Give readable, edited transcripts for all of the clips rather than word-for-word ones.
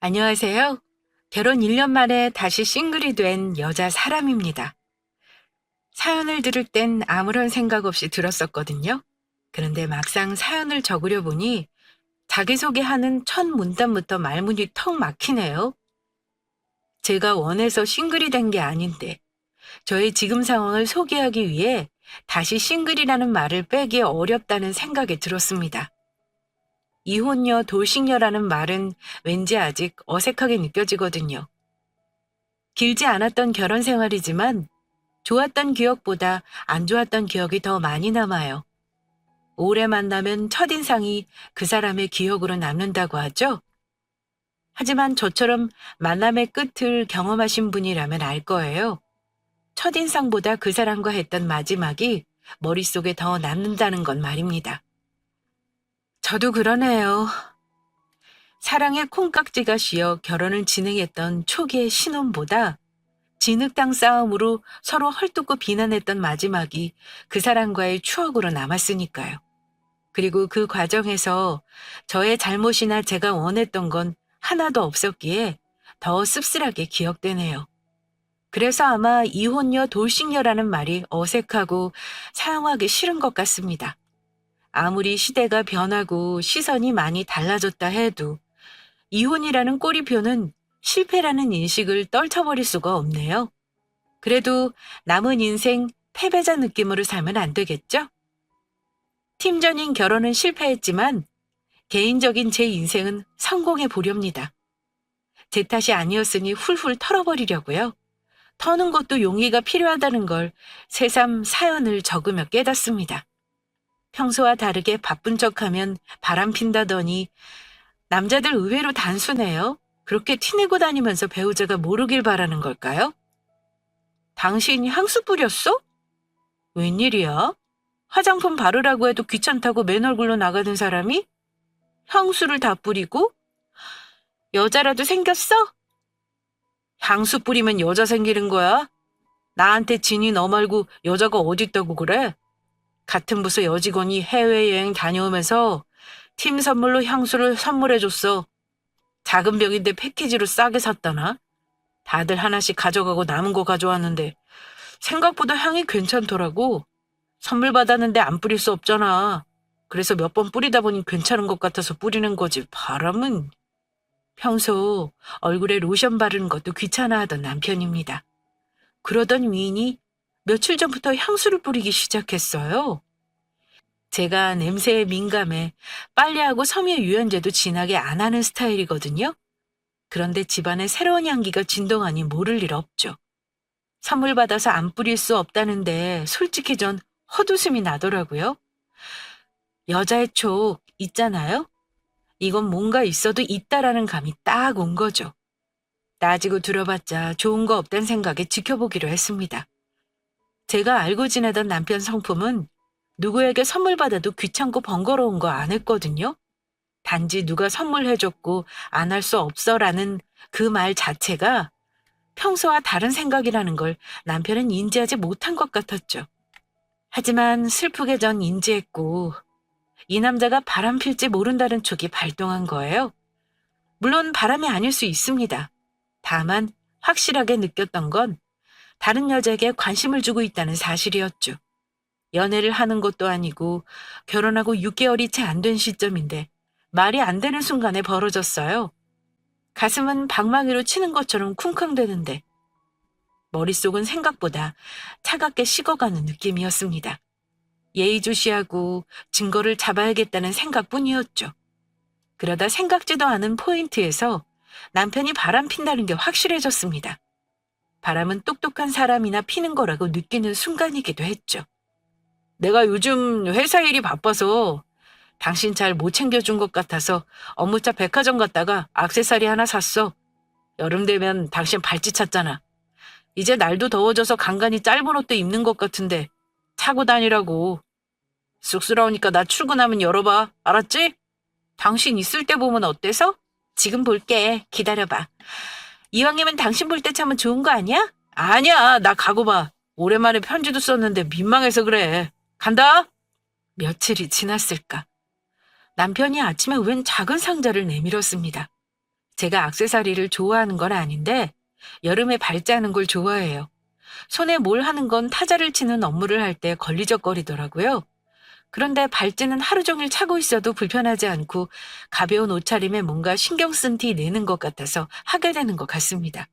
안녕하세요. 결혼 1년 만에 다시 싱글이 된 여자 사람입니다. 사연을 들을 땐 아무런 생각 없이 들었었거든요. 그런데 막상 사연을 적으려 보니 자기소개하는 첫 문단부터 말문이 턱 막히네요. 제가 원해서 싱글이 된 게 아닌데 저의 지금 상황을 소개하기 위해 다시 싱글이라는 말을 빼기 어렵다는 생각이 들었습니다. 이혼녀, 돌싱녀라는 말은 왠지 아직 어색하게 느껴지거든요. 길지 않았던 결혼 생활이지만 좋았던 기억보다 안 좋았던 기억이 더 많이 남아요. 오래 만나면 첫인상이 그 사람의 기억으로 남는다고 하죠. 하지만 저처럼 만남의 끝을 경험하신 분이라면 알 거예요. 첫인상보다 그 사람과 했던 마지막이 머릿속에 더 남는다는 건 말입니다. 저도 그러네요. 사랑의 콩깍지가 씌어 결혼을 진행했던 초기의 신혼보다 진흙탕 싸움으로 서로 헐뜯고 비난했던 마지막이 그 사람과의 추억으로 남았으니까요. 그리고 그 과정에서 저의 잘못이나 제가 원했던 건 하나도 없었기에 더 씁쓸하게 기억되네요. 그래서 아마 이혼녀, 돌싱녀라는 말이 어색하고 사용하기 싫은 것 같습니다. 아무리 시대가 변하고 시선이 많이 달라졌다 해도 이혼이라는 꼬리표는 실패라는 인식을 떨쳐버릴 수가 없네요. 그래도 남은 인생 패배자 느낌으로 살면 안 되겠죠? 팀전인 결혼은 실패했지만 개인적인 제 인생은 성공해 보렵니다. 제 탓이 아니었으니 훌훌 털어버리려고요. 터는 것도 용기가 필요하다는 걸 새삼 사연을 적으며 깨닫습니다. 평소와 다르게 바쁜 척하면 바람 핀다더니 남자들 의외로 단순해요. 그렇게 티내고 다니면서 배우자가 모르길 바라는 걸까요? 당신이 향수 뿌렸어? 웬일이야? 화장품 바르라고 해도 귀찮다고 맨 얼굴로 나가는 사람이 향수를 다 뿌리고? 여자라도 생겼어? 향수 뿌리면 여자 생기는 거야? 나한테 진이 너 말고 여자가 어딨다고 그래? 같은 부서 여직원이 해외여행 다녀오면서 팀 선물로 향수를 선물해줬어. 작은 병인데 패키지로 싸게 샀다나? 다들 하나씩 가져가고 남은 거 가져왔는데 생각보다 향이 괜찮더라고. 선물 받았는데 안 뿌릴 수 없잖아. 그래서 몇 번 뿌리다 보니 괜찮은 것 같아서 뿌리는 거지. 바람은. 평소 얼굴에 로션 바르는 것도 귀찮아하던 남편입니다. 그러던 위인이 며칠 전부터 향수를 뿌리기 시작했어요. 제가 냄새에 민감해 빨래하고 섬유 유연제도 진하게 안 하는 스타일이거든요. 그런데 집안에 새로운 향기가 진동하니 모를 일 없죠. 선물 받아서 안 뿌릴 수 없다는데 솔직히 전 헛웃음이 나더라고요. 여자의 촉 있잖아요? 이건 뭔가 있어도 있다라는 감이 딱 온 거죠. 따지고 들어봤자 좋은 거 없단 생각에 지켜보기로 했습니다. 제가 알고 지내던 남편 성품은 누구에게 선물 받아도 귀찮고 번거로운 거 안 했거든요. 단지 누가 선물해줬고 안 할 수 없어라는 그 말 자체가 평소와 다른 생각이라는 걸 남편은 인지하지 못한 것 같았죠. 하지만 슬프게 전 인지했고 이 남자가 바람 필지 모른다는 촉이 발동한 거예요. 물론 바람이 아닐 수 있습니다. 다만 확실하게 느꼈던 건 다른 여자에게 관심을 주고 있다는 사실이었죠. 연애를 하는 것도 아니고 결혼하고 6개월이 채 안 된 시점인데 말이 안 되는 순간에 벌어졌어요. 가슴은 방망이로 치는 것처럼 쿵쾅대는데 머릿속은 생각보다 차갑게 식어가는 느낌이었습니다. 예의주시하고 증거를 잡아야겠다는 생각뿐이었죠. 그러다 생각지도 않은 포인트에서 남편이 바람 핀다는 게 확실해졌습니다. 바람은 똑똑한 사람이나 피는 거라고 느끼는 순간이기도 했죠. 내가 요즘 회사 일이 바빠서 당신 잘 못 챙겨준 것 같아서 업무차 백화점 갔다가 액세서리 하나 샀어. 여름 되면 당신 발찌 찼잖아. 이제 날도 더워져서 간간히 짧은 옷도 입는 것 같은데 차고 다니라고. 쑥스러우니까 나 출근하면 열어봐. 알았지? 당신 있을 때 보면 어때서? 지금 볼게. 기다려봐. 이왕이면 당신 볼 때 참으면 좋은 거 아니야? 아니야. 나 가고 봐. 오랜만에 편지도 썼는데 민망해서 그래. 간다. 며칠이 지났을까. 남편이 아침에 웬 작은 상자를 내밀었습니다. 제가 액세서리를 좋아하는 건 아닌데 여름에 발자하는 걸 좋아해요. 손에 뭘 하는 건 타자를 치는 업무를 할 때 걸리적거리더라고요. 그런데 발찌는 하루 종일 차고 있어도 불편하지 않고 가벼운 옷차림에 뭔가 신경 쓴 티 내는 것 같아서 하게 되는 것 같습니다.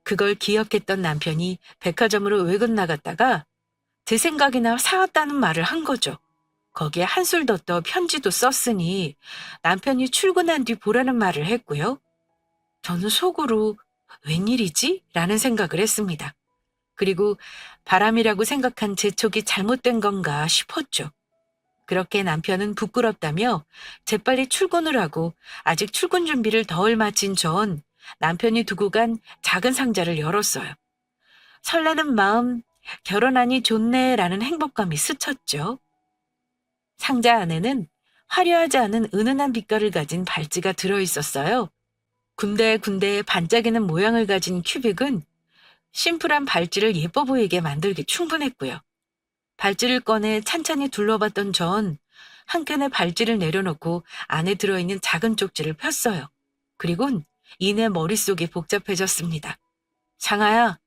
그걸 기억했던 남편이 백화점으로 외근 나갔다가 제 생각이나 사왔다는 말을 한 거죠. 거기에 한술 더 떠 편지도 썼으니 남편이 출근한 뒤 보라는 말을 했고요. 저는 속으로 웬일이지? 라는 생각을 했습니다. 그리고 바람이라고 생각한 제 촉이 잘못된 건가 싶었죠. 그렇게 남편은 부끄럽다며 재빨리 출근을 하고 아직 출근 준비를 덜 마친 전 남편이 두고 간 작은 상자를 열었어요. 설레는 마음, 결혼하니 좋네라는 행복감이 스쳤죠. 상자 안에는 화려하지 않은 은은한 빛깔을 가진 발찌가 들어있었어요. 군데군데 반짝이는 모양을 가진 큐빅은 심플한 발찌를 예뻐 보이게 만들기 충분했고요. 발찌를 꺼내 찬찬히 둘러봤던 전 한켠에 발찌를 내려놓고 안에 들어있는 작은 쪽지를 폈어요. 그리곤 이내 머릿속이 복잡해졌습니다. 상아야,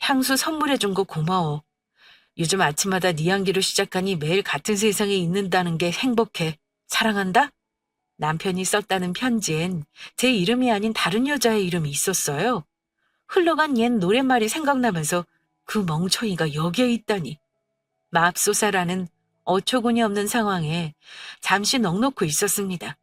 향수 선물해준 거 고마워. 요즘 아침마다 네 향기로 시작하니 매일 같은 세상에 있는다는 게 행복해. 사랑한다? 남편이 썼다는 편지엔 제 이름이 아닌 다른 여자의 이름이 있었어요. 흘러간 옛 노랫말이 생각나면서 그 멍청이가 여기에 있다니. 맙소사라는 어처구니 없는 상황에 잠시 넋놓고 있었습니다.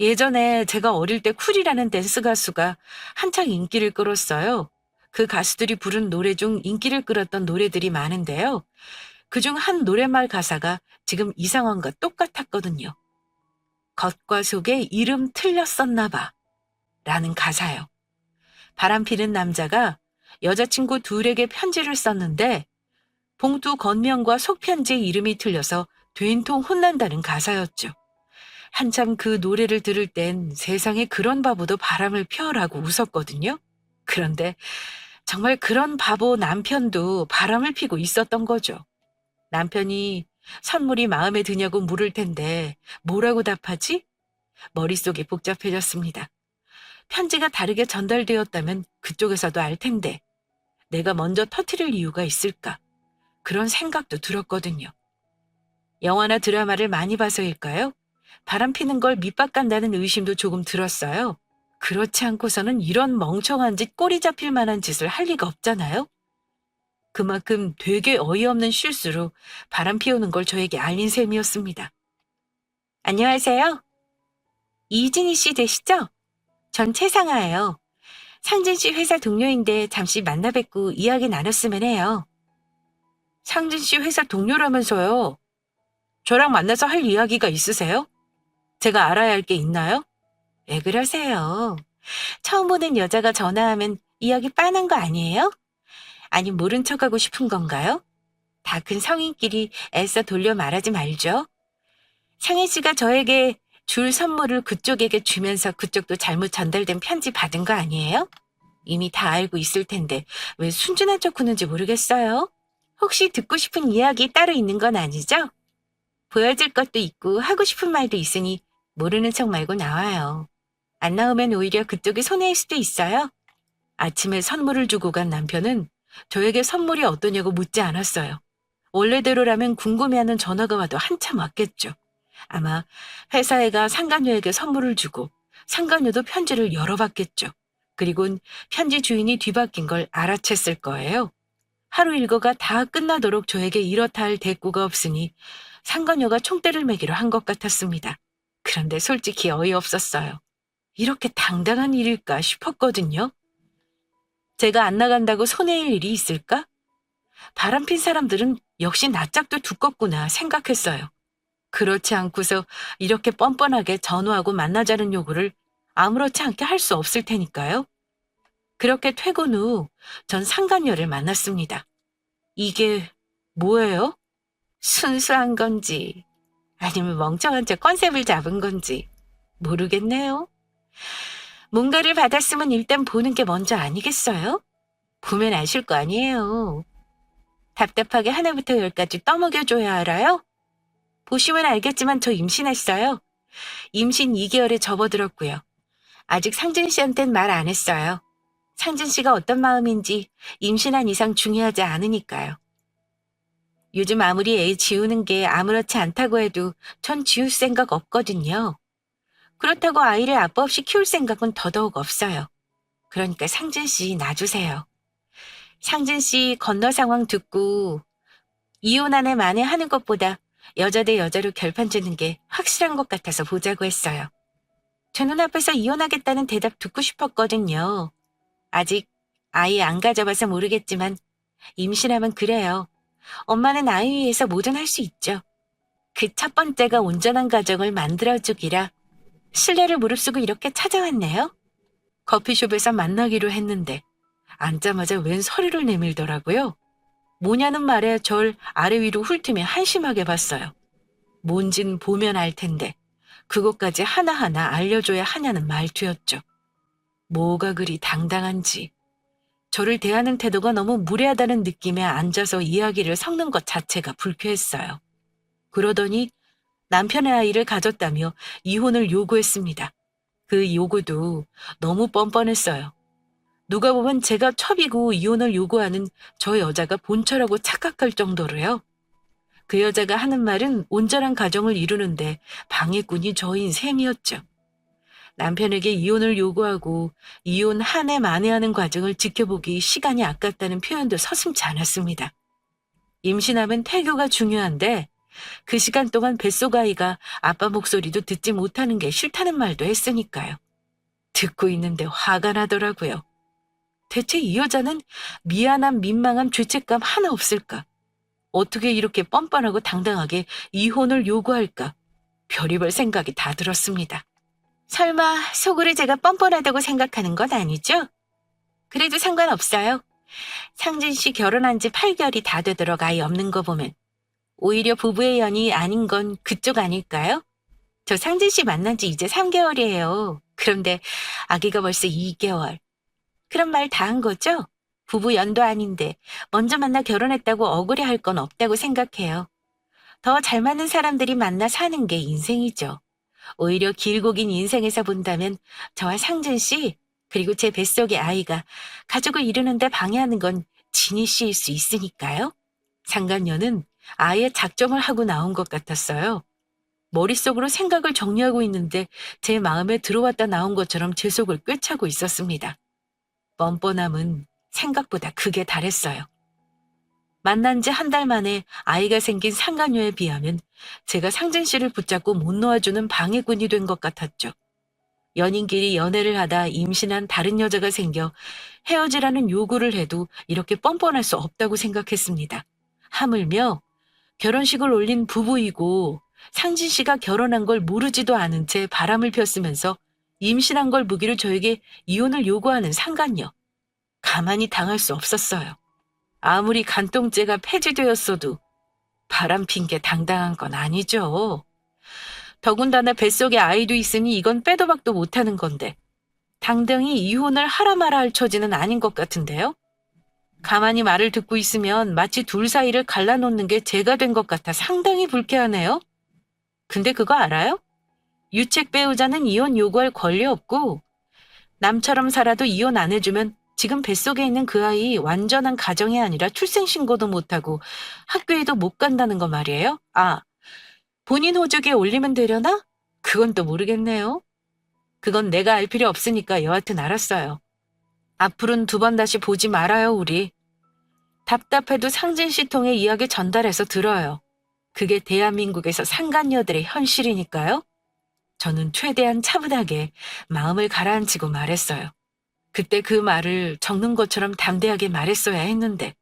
예전에 제가 어릴 때 쿨이라는 댄스 가수가 한창 인기를 끌었어요. 그 가수들이 부른 노래 중 인기를 끌었던 노래들이 많은데요. 그중 한 노랫말 가사가 지금 이 상황과 똑같았거든요. 겉과 속에 이름 틀렸었나 봐 라는 가사요. 바람피는 남자가 여자친구 둘에게 편지를 썼는데 봉투 겉면과 속편지의 이름이 틀려서 된통 혼난다는 가사였죠. 한참 그 노래를 들을 땐 세상에 그런 바보도 바람을 펴라고 웃었거든요. 그런데 정말 그런 바보 남편도 바람을 피고 있었던 거죠. 남편이 선물이 마음에 드냐고 물을 텐데 뭐라고 답하지? 머릿속이 복잡해졌습니다. 편지가 다르게 전달되었다면 그쪽에서도 알 텐데 내가 먼저 터뜨릴 이유가 있을까? 그런 생각도 들었거든요. 영화나 드라마를 많이 봐서일까요? 바람 피는 걸 밑박간다는 의심도 조금 들었어요. 그렇지 않고서는 이런 멍청한 짓, 꼬리 잡힐 만한 짓을 할 리가 없잖아요. 그만큼 되게 어이없는 실수로 바람 피우는 걸 저에게 알린 셈이었습니다. 안녕하세요. 이진희 씨 되시죠? 전 최상아예요. 상진 씨 회사 동료인데 잠시 만나 뵙고 이야기 나눴으면 해요. 상진 씨 회사 동료라면서요. 저랑 만나서 할 이야기가 있으세요? 제가 알아야 할 게 있나요? 왜 그러세요? 처음 보는 여자가 전화하면 이야기 빤한 거 아니에요? 아니 모른 척하고 싶은 건가요? 다 큰 성인끼리 애써 돌려 말하지 말죠. 상희 씨가 저에게 줄 선물을 그쪽에게 주면서 그쪽도 잘못 전달된 편지 받은 거 아니에요? 이미 다 알고 있을 텐데 왜 순진한 척 하는지 모르겠어요. 혹시 듣고 싶은 이야기 따로 있는 건 아니죠? 보여줄 것도 있고 하고 싶은 말도 있으니 모르는 척 말고 나와요. 안 나오면 오히려 그쪽이 손해일 수도 있어요. 아침에 선물을 주고 간 남편은 저에게 선물이 어떠냐고 묻지 않았어요. 원래대로라면 궁금해하는 전화가 와도 한참 왔겠죠. 아마 회사애가 상간녀에게 선물을 주고 상간녀도 편지를 열어봤겠죠. 그리곤 편지 주인이 뒤바뀐 걸 알아챘을 거예요. 하루 일과가 다 끝나도록 저에게 이렇다 할 대꾸가 없으니 상간녀가 총대를 매기로 한 것 같았습니다. 그런데 솔직히 어이없었어요. 이렇게 당당한 일일까 싶었거든요. 제가 안 나간다고 손해일 일이 있을까? 바람핀 사람들은 역시 낯짝도 두껍구나 생각했어요. 그렇지 않고서 이렇게 뻔뻔하게 전화하고 만나자는 요구를 아무렇지 않게 할 수 없을 테니까요. 그렇게 퇴근 후 전 상간녀를 만났습니다. 이게 뭐예요? 순수한 건지 아니면 멍청한 척 컨셉을 잡은 건지 모르겠네요. 뭔가를 받았으면 일단 보는 게 먼저 아니겠어요? 보면 아실 거 아니에요. 답답하게 하나부터 열까지 떠먹여줘야 알아요? 보시면 알겠지만 저 임신했어요. 임신 2개월에 접어들었고요. 아직 상진 씨한텐 말 안 했어요. 상진 씨가 어떤 마음인지 임신한 이상 중요하지 않으니까요. 요즘 아무리 애 지우는 게 아무렇지 않다고 해도 전 지울 생각 없거든요. 그렇다고 아이를 아빠 없이 키울 생각은 더더욱 없어요. 그러니까 상진 씨 놔주세요. 상진 씨 건너 상황 듣고 이혼 안에 만회하는 것보다 여자 대 여자로 결판 짓는 게 확실한 것 같아서 보자고 했어요. 제 눈앞에서 이혼하겠다는 대답 듣고 싶었거든요. 아직 아이 안 가져봐서 모르겠지만 임신하면 그래요. 엄마는 아이 위해서 뭐든 할 수 있죠. 그 첫 번째가 온전한 가정을 만들어주기라 신뢰를 무릅쓰고 이렇게 찾아왔네요. 커피숍에서 만나기로 했는데 앉자마자 웬 서류를 내밀더라고요. 뭐냐는 말에 절 아래 위로 훑으며 한심하게 봤어요. 뭔진 보면 알 텐데 그것까지 하나하나 알려줘야 하냐는 말투였죠. 뭐가 그리 당당한지. 저를 대하는 태도가 너무 무례하다는 느낌에 앉아서 이야기를 섞는 것 자체가 불쾌했어요. 그러더니 남편의 아이를 가졌다며 이혼을 요구했습니다. 그 요구도 너무 뻔뻔했어요. 누가 보면 제가 첩이고 이혼을 요구하는 저 여자가 본처라고 착각할 정도로요. 그 여자가 하는 말은 온전한 가정을 이루는데 방해꾼이 저인 셈이었죠. 남편에게 이혼을 요구하고 이혼 한 해 만회하는 과정을 지켜보기 시간이 아깝다는 표현도 서슴지 않았습니다. 임신하면 태교가 중요한데 그 시간 동안 뱃속 아이가 아빠 목소리도 듣지 못하는 게 싫다는 말도 했으니까요. 듣고 있는데 화가 나더라고요. 대체 이 여자는 미안함, 민망함, 죄책감 하나 없을까? 어떻게 이렇게 뻔뻔하고 당당하게 이혼을 요구할까? 별의별 생각이 다 들었습니다. 설마 속으로 제가 뻔뻔하다고 생각하는 건 아니죠? 그래도 상관없어요. 상진 씨 결혼한 지 8개월이 다 되도록 아이 없는 거 보면 오히려 부부의 연이 아닌 건 그쪽 아닐까요? 저 상진 씨 만난 지 이제 3개월이에요. 그런데 아기가 벌써 2개월. 그런 말 다 한 거죠? 부부 연도 아닌데 먼저 만나 결혼했다고 억울해할 건 없다고 생각해요. 더 잘 맞는 사람들이 만나 사는 게 인생이죠. 오히려 길고 긴 인생에서 본다면 저와 상진 씨 그리고 제 뱃속의 아이가 가족을 이루는데 방해하는 건 진희 씨일 수 있으니까요. 상간녀는 아예 작정을 하고 나온 것 같았어요. 머릿속으로 생각을 정리하고 있는데 제 마음에 들어왔다 나온 것처럼 제 속을 꿰차고 있었습니다. 뻔뻔함은 생각보다 극에 달했어요. 만난 지 한 달 만에 아이가 생긴 상간녀에 비하면 제가 상진 씨를 붙잡고 못 놓아주는 방해꾼이 된 것 같았죠. 연인끼리 연애를 하다 임신한 다른 여자가 생겨 헤어지라는 요구를 해도 이렇게 뻔뻔할 수 없다고 생각했습니다. 하물며 결혼식을 올린 부부이고 상진 씨가 결혼한 걸 모르지도 않은 채 바람을 폈으면서 임신한 걸 무기로 저에게 이혼을 요구하는 상간녀. 가만히 당할 수 없었어요. 아무리 간통죄가 폐지되었어도 바람핀 게 당당한 건 아니죠. 더군다나 뱃속에 아이도 있으니 이건 빼도 박도 못하는 건데 당당히 이혼을 하라 마라 할 처지는 아닌 것 같은데요. 가만히 말을 듣고 있으면 마치 둘 사이를 갈라놓는 게 제가 된 것 같아 상당히 불쾌하네요. 근데 그거 알아요? 유책 배우자는 이혼 요구할 권리 없고 남처럼 살아도 이혼 안 해주면 지금 뱃속에 있는 그 아이 완전한 가정이 아니라 출생신고도 못하고 학교에도 못 간다는 거 말이에요? 아, 본인 호적에 올리면 되려나? 그건 또 모르겠네요. 그건 내가 알 필요 없으니까 여하튼 알았어요. 앞으로는 2번 다시 보지 말아요, 우리. 답답해도 상진 씨 통해 이야기 전달해서 들어요. 그게 대한민국에서 상간녀들의 현실이니까요. 저는 최대한 차분하게 마음을 가라앉히고 말했어요. 그때 그 말을 적는 것처럼 담대하게 말했어야 했는데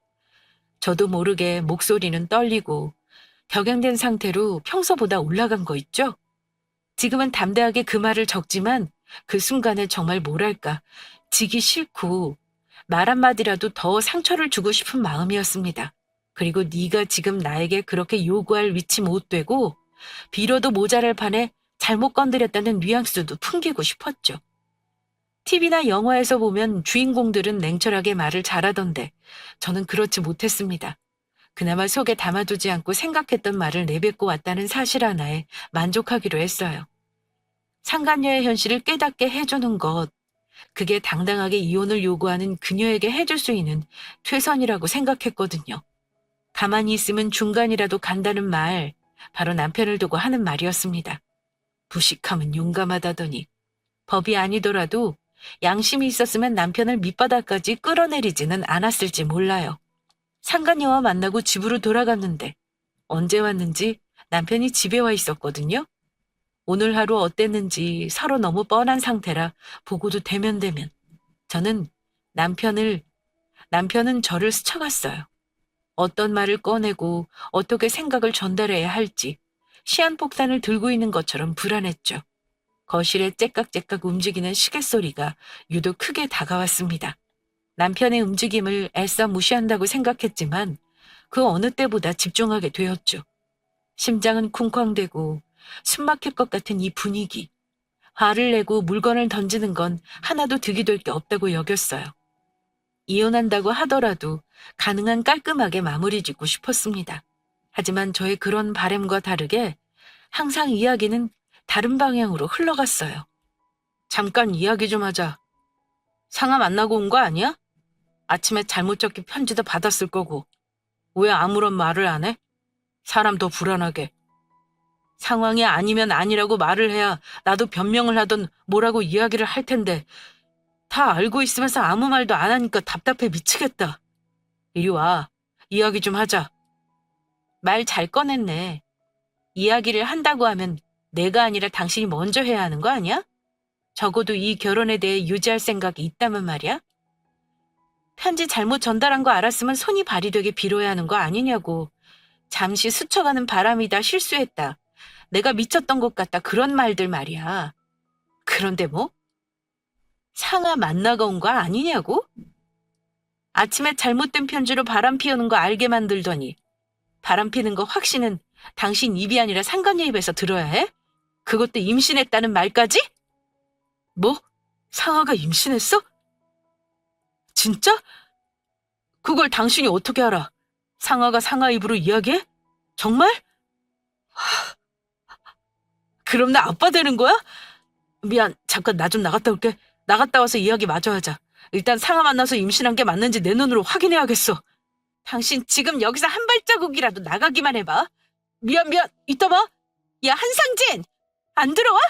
저도 모르게 목소리는 떨리고 격양된 상태로 평소보다 올라간 거 있죠? 지금은 담대하게 그 말을 적지만 그 순간에 정말 뭐랄까 지기 싫고 말 한마디라도 더 상처를 주고 싶은 마음이었습니다. 그리고 네가 지금 나에게 그렇게 요구할 위치 못 되고 빌어도 모자랄 판에 잘못 건드렸다는 뉘앙스도 풍기고 싶었죠. TV나 영화에서 보면 주인공들은 냉철하게 말을 잘하던데 저는 그렇지 못했습니다. 그나마 속에 담아두지 않고 생각했던 말을 내뱉고 왔다는 사실 하나에 만족하기로 했어요. 상간녀의 현실을 깨닫게 해주는 것, 그게 당당하게 이혼을 요구하는 그녀에게 해줄 수 있는 최선이라고 생각했거든요. 가만히 있으면 중간이라도 간다는 말, 바로 남편을 두고 하는 말이었습니다. 무식하면 용감하다더니 법이 아니더라도 양심이 있었으면 남편을 밑바닥까지 끌어내리지는 않았을지 몰라요. 상간녀와 만나고 집으로 돌아갔는데 언제 왔는지 남편이 집에 와 있었거든요. 오늘 하루 어땠는지 서로 너무 뻔한 상태라 보고도 대면대면. 저는 남편은 저를 스쳐갔어요. 어떤 말을 꺼내고 어떻게 생각을 전달해야 할지 시한폭탄을 들고 있는 것처럼 불안했죠. 거실에 째깍째깍 움직이는 시계 소리가 유독 크게 다가왔습니다. 남편의 움직임을 애써 무시한다고 생각했지만 그 어느 때보다 집중하게 되었죠. 심장은 쿵쾅대고 숨막힐 것 같은 이 분위기. 화를 내고 물건을 던지는 건 하나도 득이 될 게 없다고 여겼어요. 이혼한다고 하더라도 가능한 깔끔하게 마무리 짓고 싶었습니다. 하지만 저의 그런 바람과 다르게 항상 이야기는 다른 방향으로 흘러갔어요. 잠깐 이야기 좀 하자. 상아 만나고 온 거 아니야? 아침에 잘못 적힌 편지도 받았을 거고. 왜 아무런 말을 안 해? 사람 더 불안하게. 상황이 아니면 아니라고 말을 해야 나도 변명을 하던 뭐라고 이야기를 할 텐데 다 알고 있으면서 아무 말도 안 하니까 답답해 미치겠다. 이리 와. 이야기 좀 하자. 말 잘 꺼냈네. 이야기를 한다고 하면 내가 아니라 당신이 먼저 해야 하는 거 아니야? 적어도 이 결혼에 대해 유지할 생각이 있다면 말이야? 편지 잘못 전달한 거 알았으면 손이 발이 되게 빌어야 하는 거 아니냐고. 잠시 스쳐가는 바람이다 실수했다. 내가 미쳤던 것 같다 그런 말들 말이야. 그런데 뭐? 상아 만나가 온 거 아니냐고? 아침에 잘못된 편지로 바람 피우는 거 알게 만들더니 바람 피는 거 확신은 당신 입이 아니라 상간녀 입에서 들어야 해? 그것도 임신했다는 말까지? 뭐? 상아가 임신했어? 진짜? 그걸 당신이 어떻게 알아? 상아가 상아 입으로 이야기해? 정말? 그럼 나 아빠 되는 거야? 미안, 잠깐 나 좀 나갔다 올게. 나갔다 와서 이야기 마저 하자. 일단 상아 만나서 임신한 게 맞는지 내 눈으로 확인해야겠어. 당신 지금 여기서 한 발자국이라도 나가기만 해봐. 미안, 이따 봐. 야, 한상진! 안 들어와?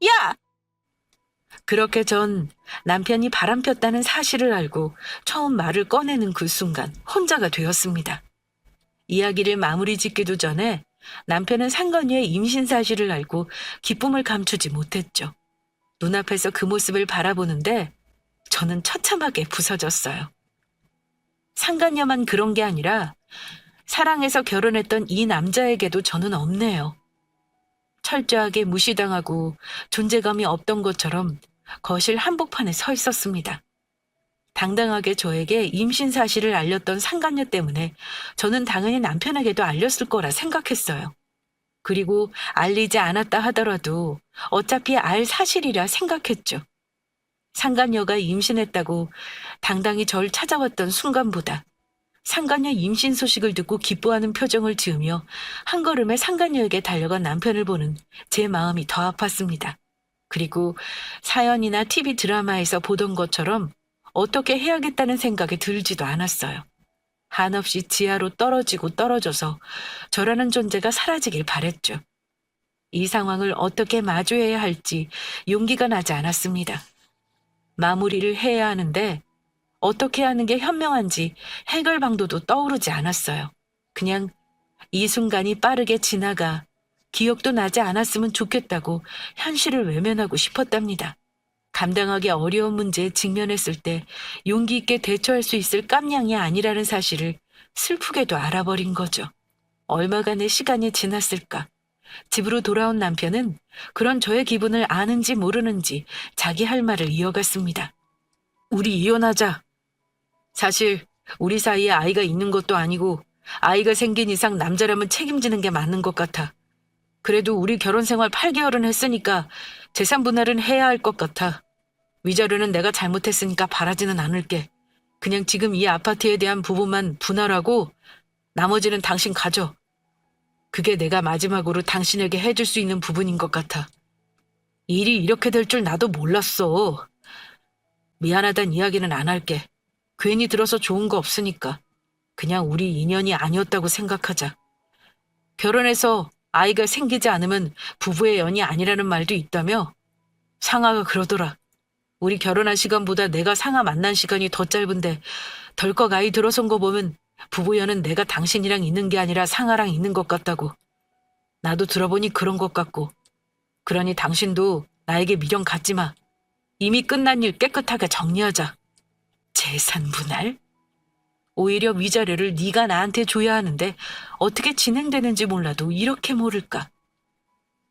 야! 그렇게 전 남편이 바람 폈다는 사실을 알고 처음 말을 꺼내는 그 순간 혼자가 되었습니다. 이야기를 마무리 짓기도 전에 남편은 상간녀의 임신 사실을 알고 기쁨을 감추지 못했죠. 눈앞에서 그 모습을 바라보는데 저는 처참하게 부서졌어요. 상간녀만 그런 게 아니라 사랑해서 결혼했던 이 남자에게도 저는 없네요. 철저하게 무시당하고 존재감이 없던 것처럼 거실 한복판에 서 있었습니다. 당당하게 저에게 임신 사실을 알렸던 상간녀 때문에 저는 당연히 남편에게도 알렸을 거라 생각했어요. 그리고 알리지 않았다 하더라도 어차피 알 사실이라 생각했죠. 상간녀가 임신했다고 당당히 절 찾아왔던 순간보다 상간녀 임신 소식을 듣고 기뻐하는 표정을 지으며 한 걸음에 상간녀에게 달려간 남편을 보는 제 마음이 더 아팠습니다. 그리고 사연이나 TV 드라마에서 보던 것처럼 어떻게 해야겠다는 생각이 들지도 않았어요. 한없이 지하로 떨어지고 떨어져서 저라는 존재가 사라지길 바랬죠. 이 상황을 어떻게 마주해야 할지 용기가 나지 않았습니다. 마무리를 해야 하는데 어떻게 하는 게 현명한지 해결 방도도 떠오르지 않았어요. 그냥 이 순간이 빠르게 지나가 기억도 나지 않았으면 좋겠다고 현실을 외면하고 싶었답니다. 감당하기 어려운 문제에 직면했을 때 용기 있게 대처할 수 있을 깜냥이 아니라는 사실을 슬프게도 알아버린 거죠. 얼마간의 시간이 지났을까? 집으로 돌아온 남편은 그런 저의 기분을 아는지 모르는지 자기 할 말을 이어갔습니다. 우리 이혼하자. 사실 우리 사이에 아이가 있는 것도 아니고 아이가 생긴 이상 남자라면 책임지는 게 맞는 것 같아. 그래도 우리 결혼 생활 8개월은 했으니까 재산 분할은 해야 할 것 같아. 위자료는 내가 잘못했으니까 바라지는 않을게. 그냥 지금 이 아파트에 대한 부분만 분할하고 나머지는 당신 가져. 그게 내가 마지막으로 당신에게 해줄 수 있는 부분인 것 같아. 일이 이렇게 될 줄 나도 몰랐어. 미안하단 이야기는 안 할게. 괜히 들어서 좋은 거 없으니까. 그냥 우리 인연이 아니었다고 생각하자. 결혼해서 아이가 생기지 않으면 부부의 연이 아니라는 말도 있다며? 상아가 그러더라. 우리 결혼한 시간보다 내가 상아 만난 시간이 더 짧은데 덜컥 아이 들어선 거 보면 부부연은 내가 당신이랑 있는 게 아니라 상아랑 있는 것 같다고. 나도 들어보니 그런 것 같고. 그러니 당신도 나에게 미련 갖지 마. 이미 끝난 일 깨끗하게 정리하자. 재산 분할? 오히려 위자료를 네가 나한테 줘야 하는데 어떻게 진행되는지 몰라도 이렇게 모를까.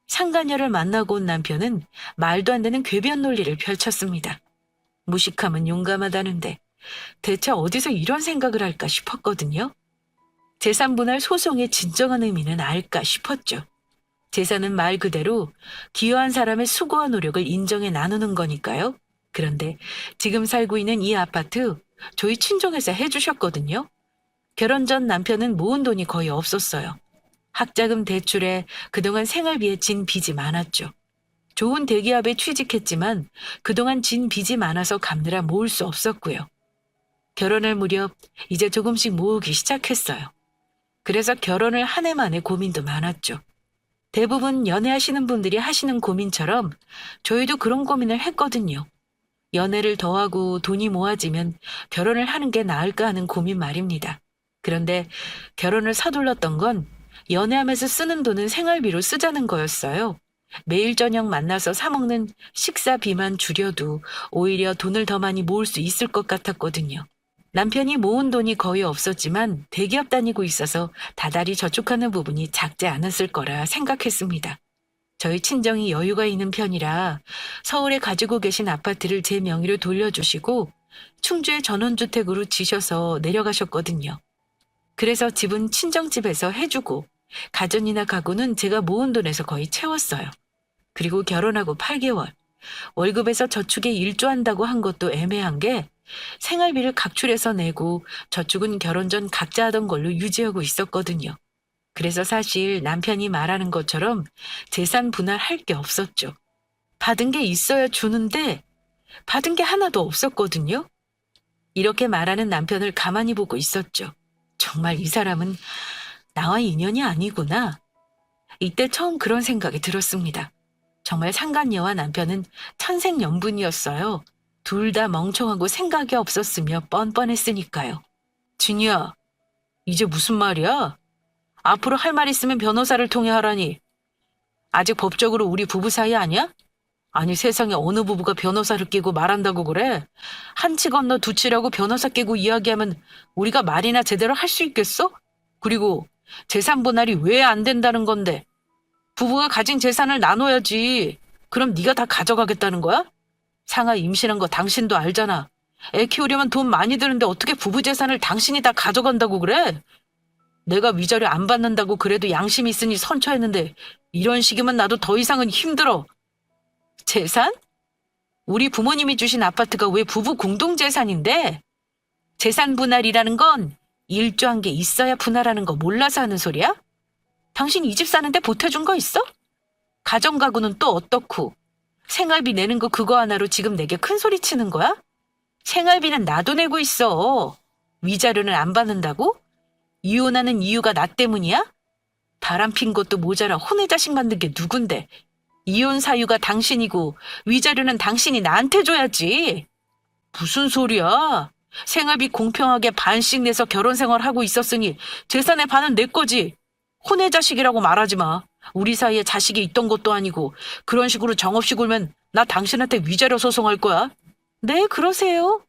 상간녀를 만나고 온 남편은 말도 안 되는 궤변 논리를 펼쳤습니다. 무식하면 용감하다는데 대체 어디서 이런 생각을 할까 싶었거든요. 재산 분할 소송의 진정한 의미는 알까 싶었죠. 재산은 말 그대로 기여한 사람의 수고와 노력을 인정해 나누는 거니까요. 그런데 지금 살고 있는 이 아파트 저희 친정에서 해주셨거든요. 결혼 전 남편은 모은 돈이 거의 없었어요. 학자금 대출에 그동안 생활비에 진 빚이 많았죠. 좋은 대기업에 취직했지만 그동안 진 빚이 많아서 갚느라 모을 수 없었고요. 결혼할 무렵 이제 조금씩 모으기 시작했어요. 그래서 결혼을 한 해 만에 고민도 많았죠. 대부분 연애하시는 분들이 하시는 고민처럼 저희도 그런 고민을 했거든요. 연애를 더하고 돈이 모아지면 결혼을 하는 게 나을까 하는 고민 말입니다. 그런데 결혼을 서둘렀던 건 연애하면서 쓰는 돈은 생활비로 쓰자는 거였어요. 매일 저녁 만나서 사 먹는 식사비만 줄여도 오히려 돈을 더 많이 모을 수 있을 것 같았거든요. 남편이 모은 돈이 거의 없었지만 대기업 다니고 있어서 다달이 저축하는 부분이 작지 않았을 거라 생각했습니다. 저희 친정이 여유가 있는 편이라 서울에 가지고 계신 아파트를 제 명의로 돌려주시고 충주에 전원주택으로 지셔서 내려가셨거든요. 그래서 집은 친정집에서 해주고 가전이나 가구는 제가 모은 돈에서 거의 채웠어요. 그리고 결혼하고 8개월, 월급에서 저축에 일조한다고 한 것도 애매한 게 생활비를 각출해서 내고 저축은 결혼 전 각자 하던 걸로 유지하고 있었거든요. 그래서 사실 남편이 말하는 것처럼 재산 분할할 게 없었죠. 받은 게 있어야 주는데 받은 게 하나도 없었거든요. 이렇게 말하는 남편을 가만히 보고 있었죠. 정말 이 사람은 나와 인연이 아니구나. 이때 처음 그런 생각이 들었습니다. 정말 상간녀와 남편은 천생연분이었어요. 둘 다 멍청하고 생각이 없었으며 뻔뻔했으니까요. 진이야, 이제 무슨 말이야? 앞으로 할 말 있으면 변호사를 통해 하라니. 아직 법적으로 우리 부부 사이 아니야? 아니 세상에 어느 부부가 변호사를 끼고 말한다고 그래? 한 치 건너 두 치라고 변호사 끼고 이야기하면 우리가 말이나 제대로 할 수 있겠어? 그리고 재산 분할이 왜 안 된다는 건데? 부부가 가진 재산을 나눠야지. 그럼 네가 다 가져가겠다는 거야? 상아 임신한 거 당신도 알잖아. 애 키우려면 돈 많이 드는데 어떻게 부부 재산을 당신이 다 가져간다고 그래? 내가 위자료 안 받는다고 그래도 양심이 있으니 선처했는데 이런 식이면 나도 더 이상은 힘들어. 재산? 우리 부모님이 주신 아파트가 왜 부부 공동재산인데? 재산 분할이라는 건 일조한 게 있어야 분할하는 거 몰라서 하는 소리야? 당신 이 집 사는데 보태준 거 있어? 가정가구는 또 어떻고? 생활비 내는 거 그거 하나로 지금 내게 큰 소리 치는 거야? 생활비는 나도 내고 있어. 위자료는 안 받는다고? 이혼하는 이유가 나 때문이야? 바람핀 것도 모자라 혼의 자식 만든 게 누군데? 이혼 사유가 당신이고 위자료는 당신이 나한테 줘야지. 무슨 소리야? 생활비 공평하게 반씩 내서 결혼 생활하고 있었으니 재산의 반은 내 거지. 혼의 자식이라고 말하지 마. 우리 사이에 자식이 있던 것도 아니고 그런 식으로 정없이 굴면 나 당신한테 위자료 소송할 거야. 네, 그러세요.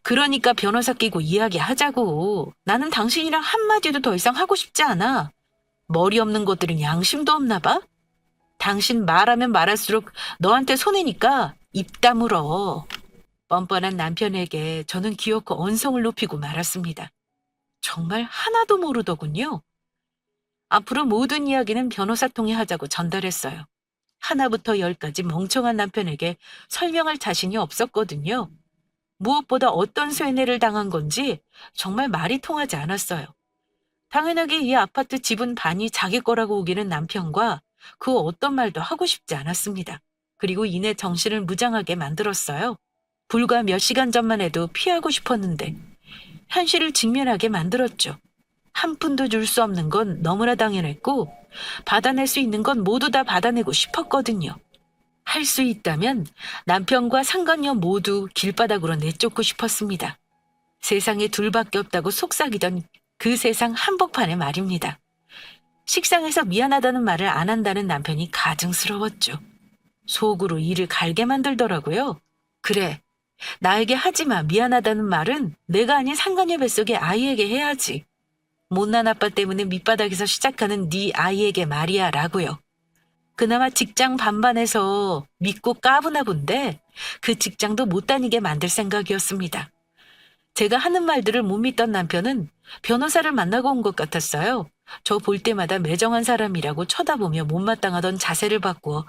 그러니까 변호사 끼고 이야기하자고. 나는 당신이랑 한마디도 더 이상 하고 싶지 않아. 머리 없는 것들은 양심도 없나 봐. 당신 말하면 말할수록 너한테 손해니까 입 다물어. 뻔뻔한 남편에게 저는 기어코 언성을 높이고 말았습니다. 정말 하나도 모르더군요. 앞으로 모든 이야기는 변호사 통해 하자고 전달했어요. 하나부터 열까지 멍청한 남편에게 설명할 자신이 없었거든요. 무엇보다 어떤 쇠뇌를 당한 건지 정말 말이 통하지 않았어요. 당연하게 이 아파트 지분 반이 자기 거라고 우기는 남편과 그 어떤 말도 하고 싶지 않았습니다. 그리고 이내 정신을 무장하게 만들었어요. 불과 몇 시간 전만 해도 피하고 싶었는데 현실을 직면하게 만들었죠. 한 푼도 줄 수 없는 건 너무나 당연했고 받아낼 수 있는 건 모두 다 받아내고 싶었거든요. 할 수 있다면 남편과 상간녀 모두 길바닥으로 내쫓고 싶었습니다. 세상에 둘밖에 없다고 속삭이던 그 세상 한복판에 말입니다. 식상해서 미안하다는 말을 안 한다는 남편이 가증스러웠죠. 속으로 이를 갈게 만들더라고요. 그래, 나에게 하지마 미안하다는 말은 내가 아닌 상간녀 뱃속의 아이에게 해야지. 못난 아빠 때문에 밑바닥에서 시작하는 네 아이에게 말이야 라고요. 그나마 직장 반반해서 믿고 까부나 본데 그 직장도 못 다니게 만들 생각이었습니다. 제가 하는 말들을 못 믿던 남편은 변호사를 만나고 온 것 같았어요. 저 볼 때마다 매정한 사람이라고 쳐다보며 못마땅하던 자세를 바꾸어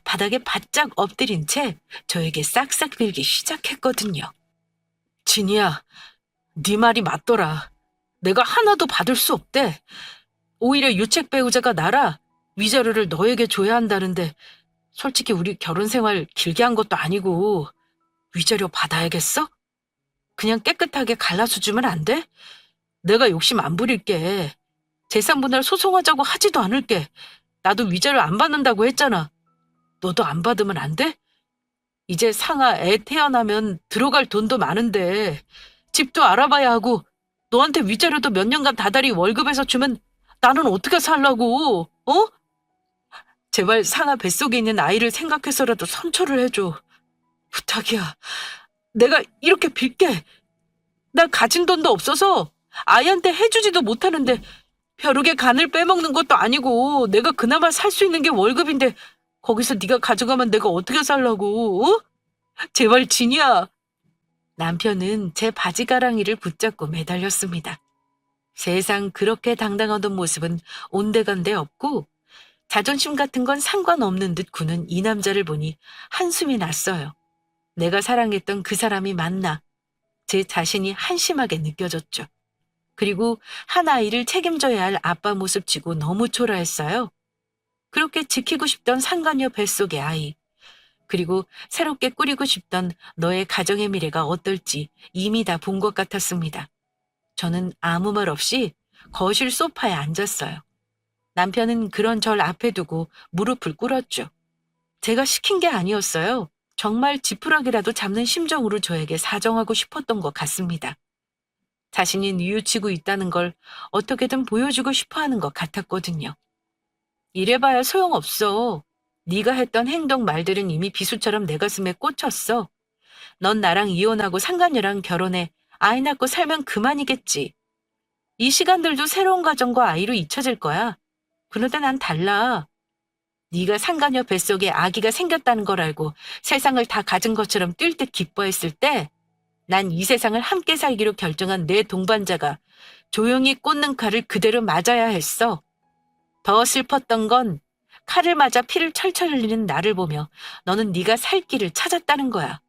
바닥에 바짝 엎드린 채 저에게 싹싹 빌기 시작했거든요. 진이야, 네 말이 맞더라. 내가 하나도 받을 수 없대. 오히려 유책 배우자가 나라 위자료를 너에게 줘야 한다는데 솔직히 우리 결혼 생활 길게 한 것도 아니고 위자료 받아야겠어? 그냥 깨끗하게 갈라서 주면 안 돼? 내가 욕심 안 부릴게. 재산 분할 소송하자고 하지도 않을게. 나도 위자료 안 받는다고 했잖아. 너도 안 받으면 안 돼? 이제 상아 애 태어나면 들어갈 돈도 많은데 집도 알아봐야 하고 너한테 위자료도 몇 년간 다달이 월급에서 주면 나는 어떻게 살라고? 어? 제발 상아 뱃속에 있는 아이를 생각해서라도 선처를 해줘. 부탁이야. 내가 이렇게 빌게. 나 가진 돈도 없어서 아이한테 해주지도 못하는데 벼룩의 간을 빼먹는 것도 아니고 내가 그나마 살 수 있는 게 월급인데 거기서 네가 가져가면 내가 어떻게 살라고? 어? 제발 진이야. 남편은 제 바지가랑이를 붙잡고 매달렸습니다. 세상 그렇게 당당하던 모습은 온데간데 없고 자존심 같은 건 상관없는 듯 구는 이 남자를 보니 한숨이 났어요. 내가 사랑했던 그 사람이 맞나 제 자신이 한심하게 느껴졌죠. 그리고 한 아이를 책임져야 할 아빠 모습치고 너무 초라했어요. 그렇게 지키고 싶던 상간녀 뱃속의 아이, 그리고 새롭게 꾸리고 싶던 너의 가정의 미래가 어떨지 이미 다 본 것 같았습니다. 저는 아무 말 없이 거실 소파에 앉았어요. 남편은 그런 절 앞에 두고 무릎을 꿇었죠. 제가 시킨 게 아니었어요. 정말 지푸라기라도 잡는 심정으로 저에게 사정하고 싶었던 것 같습니다. 자신이 뉘우치고 있다는 걸 어떻게든 보여주고 싶어 하는 것 같았거든요. 이래봐야 소용없어. 네가 했던 행동 말들은 이미 비수처럼 내 가슴에 꽂혔어. 넌 나랑 이혼하고 상간녀랑 결혼해 아이 낳고 살면 그만이겠지. 이 시간들도 새로운 가정과 아이로 잊혀질 거야. 그런데 난 달라. 네가 상간녀 뱃속에 아기가 생겼다는 걸 알고 세상을 다 가진 것처럼 뛸 듯 기뻐했을 때 난 이 세상을 함께 살기로 결정한 내 동반자가 조용히 꽂는 칼을 그대로 맞아야 했어. 더 슬펐던 건 칼을 맞아 피를 철철 흘리는 나를 보며 너는 네가 살 길을 찾았다는 거야.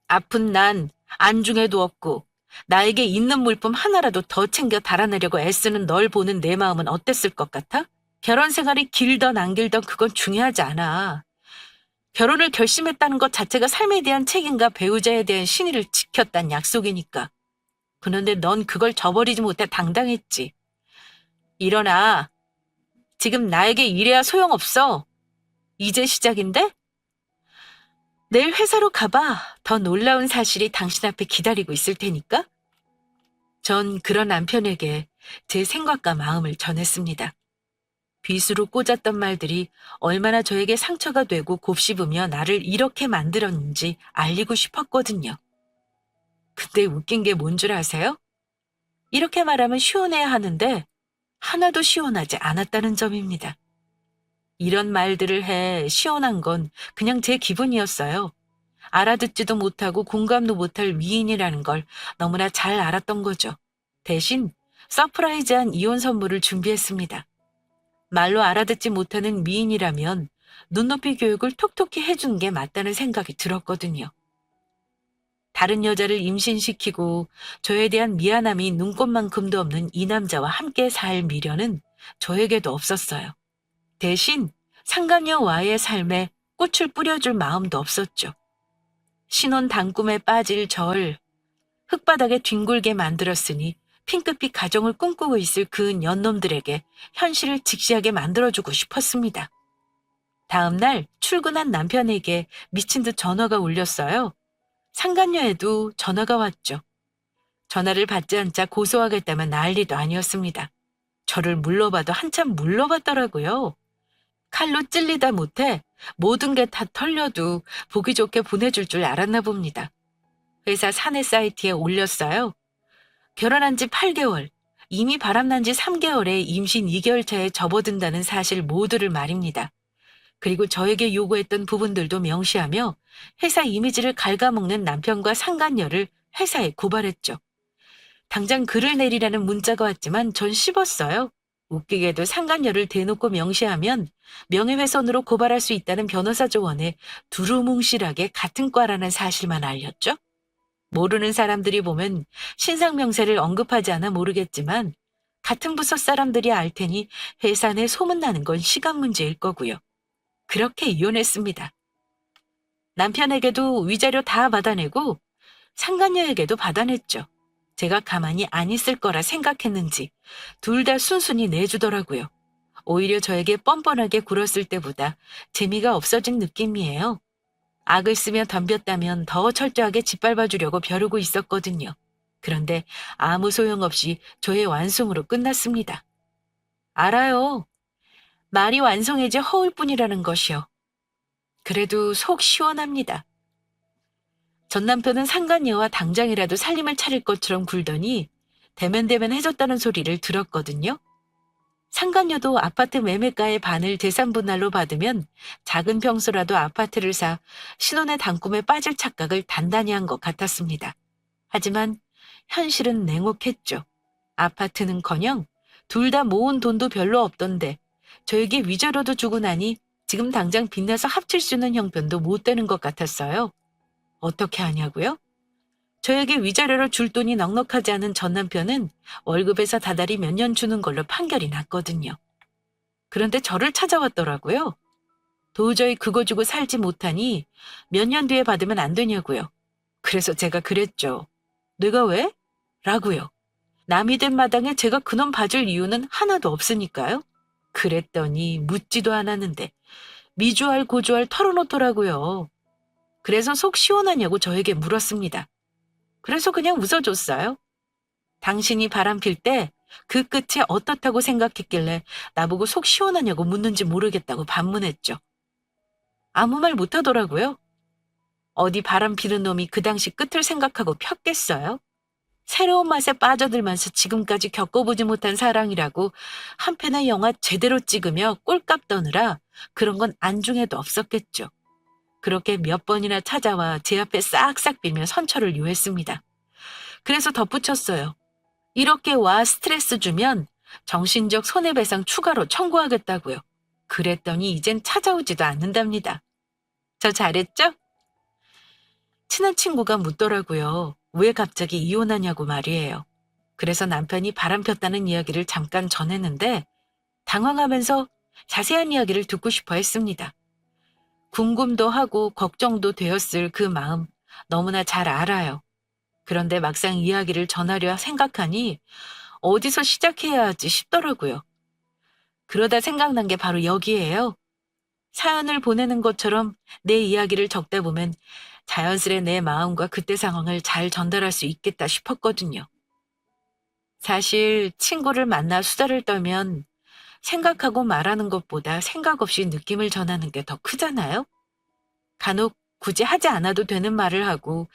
아픈 난 안중에도 없고 나에게 있는 물품 하나라도 더 챙겨 달아내려고 애쓰는 널 보는 내 마음은 어땠을 것 같아? 결혼 생활이 길던 안 길던 그건 중요하지 않아. 결혼을 결심했다는 것 자체가 삶에 대한 책임과 배우자에 대한 신의를 지켰단 약속이니까. 그런데 넌 그걸 저버리지 못해 당당했지. 일어나. 지금 나에게 이래야 소용없어. 이제 시작인데? 내일 회사로 가봐. 더 놀라운 사실이 당신 앞에 기다리고 있을 테니까. 전 그런 남편에게 제 생각과 마음을 전했습니다. 빗으로 꽂았던 말들이 얼마나 저에게 상처가 되고 곱씹으며 나를 이렇게 만들었는지 알리고 싶었거든요. 근데 웃긴 게 뭔 줄 아세요? 이렇게 말하면 시원해야 하는데 하나도 시원하지 않았다는 점입니다. 이런 말들을 해 시원한 건 그냥 제 기분이었어요. 알아듣지도 못하고 공감도 못할 위인이라는 걸 너무나 잘 알았던 거죠. 대신 서프라이즈한 이혼 선물을 준비했습니다. 말로 알아듣지 못하는 미인이라면 눈높이 교육을 톡톡히 해준 게 맞다는 생각이 들었거든요. 다른 여자를 임신시키고 저에 대한 미안함이 눈꽃만큼도 없는 이 남자와 함께 살 미련은 저에게도 없었어요. 대신 상간녀와의 삶에 꽃을 뿌려줄 마음도 없었죠. 신혼 단꿈에 빠질 절, 흙바닥에 뒹굴게 만들었으니 핑크빛 가정을 꿈꾸고 있을 그 년놈들에게 현실을 직시하게 만들어주고 싶었습니다. 다음 날 출근한 남편에게 미친 듯 전화가 울렸어요. 상간녀에도 전화가 왔죠. 전화를 받지 않자 고소하겠다면 난리도 아니었습니다. 저를 물러봐도 한참 물러봤더라고요. 칼로 찔리다 못해 모든 게 다 털려도 보기 좋게 보내줄 줄 알았나 봅니다. 회사 사내 사이트에 올렸어요. 결혼한 지 8개월, 이미 바람난 지 3개월에 임신 2개월차에 접어든다는 사실 모두를 말입니다. 그리고 저에게 요구했던 부분들도 명시하며 회사 이미지를 갉아먹는 남편과 상간녀를 회사에 고발했죠. 당장 글을 내리라는 문자가 왔지만 전 씹었어요. 웃기게도 상간녀를 대놓고 명시하면 명예훼손으로 고발할 수 있다는 변호사 조언에 두루뭉실하게 같은 과라는 사실만 알렸죠. 모르는 사람들이 보면 신상명세를 언급하지 않아 모르겠지만 같은 부서 사람들이 알 테니 회사 내 소문나는 건 시간 문제일 거고요. 그렇게 이혼했습니다. 남편에게도 위자료 다 받아내고 상간녀에게도 받아냈죠. 제가 가만히 안 있을 거라 생각했는지 둘 다 순순히 내주더라고요. 오히려 저에게 뻔뻔하게 굴었을 때보다 재미가 없어진 느낌이에요. 악을 쓰며 덤볐다면 더 철저하게 짓밟아주려고 벼르고 있었거든요. 그런데 아무 소용없이 저의 완송으로 끝났습니다. 알아요. 말이 완성해지 허울 뿐이라는 것이요. 그래도 속 시원합니다. 전 남편은 상간녀와 당장이라도 살림을 차릴 것처럼 굴더니 대면대면 해줬다는 소리를 들었거든요. 상간녀도 아파트 매매가의 반을 재산분할로 받으면 작은 평수라도 아파트를 사 신혼의 단꿈에 빠질 착각을 단단히 한 것 같았습니다. 하지만 현실은 냉혹했죠. 아파트는커녕 둘 다 모은 돈도 별로 없던데 저에게 위자료도 주고 나니 지금 당장 빚내서 합칠 수 있는 형편도 못 되는 것 같았어요. 어떻게 하냐고요? 저에게 위자료를 줄 돈이 넉넉하지 않은 전 남편은 월급에서 다달이 몇 년 주는 걸로 판결이 났거든요. 그런데 저를 찾아왔더라고요. 도저히 그거 주고 살지 못하니 몇 년 뒤에 받으면 안 되냐고요. 그래서 제가 그랬죠. 내가 왜? 라고요. 남이 된 마당에 제가 그놈 봐줄 이유는 하나도 없으니까요. 그랬더니 묻지도 않았는데 미주알 고주알 털어놓더라고요. 그래서 속 시원하냐고 저에게 물었습니다. 그래서 그냥 웃어줬어요. 당신이 바람필 때 그 끝이 어떻다고 생각했길래 나보고 속 시원하냐고 묻는지 모르겠다고 반문했죠. 아무 말 못하더라고요. 어디 바람 피는 놈이 그 당시 끝을 생각하고 폈겠어요? 새로운 맛에 빠져들면서 지금까지 겪어보지 못한 사랑이라고 한 편의 영화 제대로 찍으며 꼴값 떠느라 그런 건 안중에도 없었겠죠. 그렇게 몇 번이나 찾아와 제 앞에 싹싹 빌며 선처를 요했습니다. 그래서 덧붙였어요. 이렇게 와 스트레스 주면 정신적 손해배상 추가로 청구하겠다고요. 그랬더니 이젠 찾아오지도 않는답니다. 저 잘했죠? 친한 친구가 묻더라고요. 왜 갑자기 이혼하냐고 말이에요. 그래서 남편이 바람 폈다는 이야기를 잠깐 전했는데 당황하면서 자세한 이야기를 듣고 싶어 했습니다. 궁금도 하고 걱정도 되었을 그 마음 너무나 잘 알아요. 그런데 막상 이야기를 전하려 생각하니 어디서 시작해야 하지 싶더라고요. 그러다 생각난 게 바로 여기예요. 사연을 보내는 것처럼 내 이야기를 적다 보면 자연스레 내 마음과 그때 상황을 잘 전달할 수 있겠다 싶었거든요. 사실 친구를 만나 수다를 떨면 생각하고 말하는 것보다 생각 없이 느낌을 전하는 게 더 크잖아요? 간혹 굳이 하지 않아도 되는 말을 하고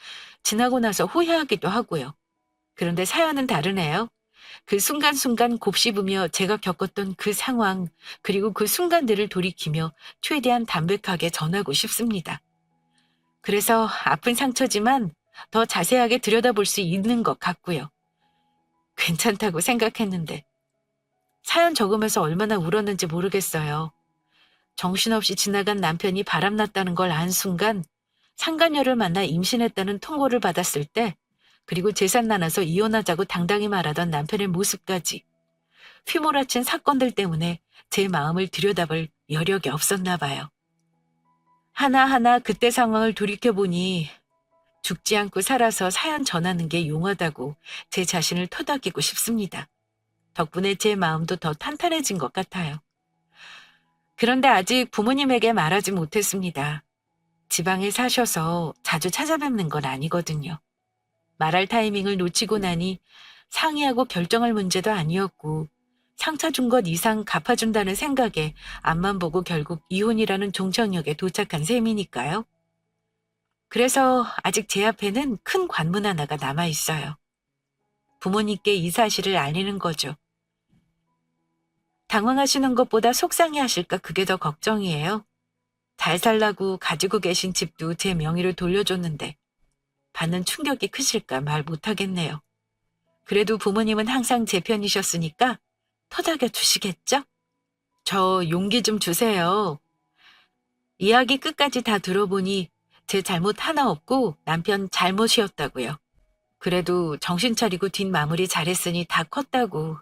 지나고 나서 후회하기도 하고요. 그런데 사연은 다르네요. 그 순간순간 곱씹으며 제가 겪었던 그 상황, 그리고 그 순간들을 돌이키며 최대한 담백하게 전하고 싶습니다. 그래서 아픈 상처지만 더 자세하게 들여다볼 수 있는 것 같고요. 괜찮다고 생각했는데 사연 적으면서 얼마나 울었는지 모르겠어요. 정신없이 지나간 남편이 바람났다는 걸 안 순간 상간녀를 만나 임신했다는 통보를 받았을 때 그리고 재산 나눠서 이혼하자고 당당히 말하던 남편의 모습까지 휘몰아친 사건들 때문에 제 마음을 들여다볼 여력이 없었나 봐요. 하나하나 그때 상황을 돌이켜보니 죽지 않고 살아서 사연 전하는 게 용하다고 제 자신을 토닥이고 싶습니다. 덕분에 제 마음도 더 탄탄해진 것 같아요. 그런데 아직 부모님에게 말하지 못했습니다. 지방에 사셔서 자주 찾아뵙는 건 아니거든요. 말할 타이밍을 놓치고 나니 상의하고 결정할 문제도 아니었고 상처 준 것 이상 갚아준다는 생각에 앞만 보고 결국 이혼이라는 종착역에 도착한 셈이니까요. 그래서 아직 제 앞에는 큰 관문 하나가 남아 있어요. 부모님께 이 사실을 알리는 거죠. 당황하시는 것보다 속상해 하실까 그게 더 걱정이에요. 잘 살라고 가지고 계신 집도 제 명의로 돌려줬는데 받는 충격이 크실까 말 못하겠네요. 그래도 부모님은 항상 제 편이셨으니까 토닥여 주시겠죠? 저 용기 좀 주세요. 이야기 끝까지 다 들어보니 제 잘못 하나 없고 남편 잘못이었다고요. 그래도 정신 차리고 뒷마무리 잘했으니 다 컸다고.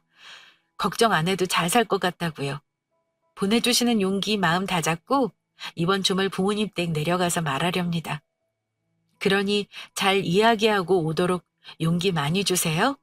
걱정 안 해도 잘 살 것 같다고요. 보내주시는 용기 마음 다잡고 이번 주말 부모님 댁 내려가서 말하렵니다. 그러니 잘 이야기하고 오도록 용기 많이 주세요.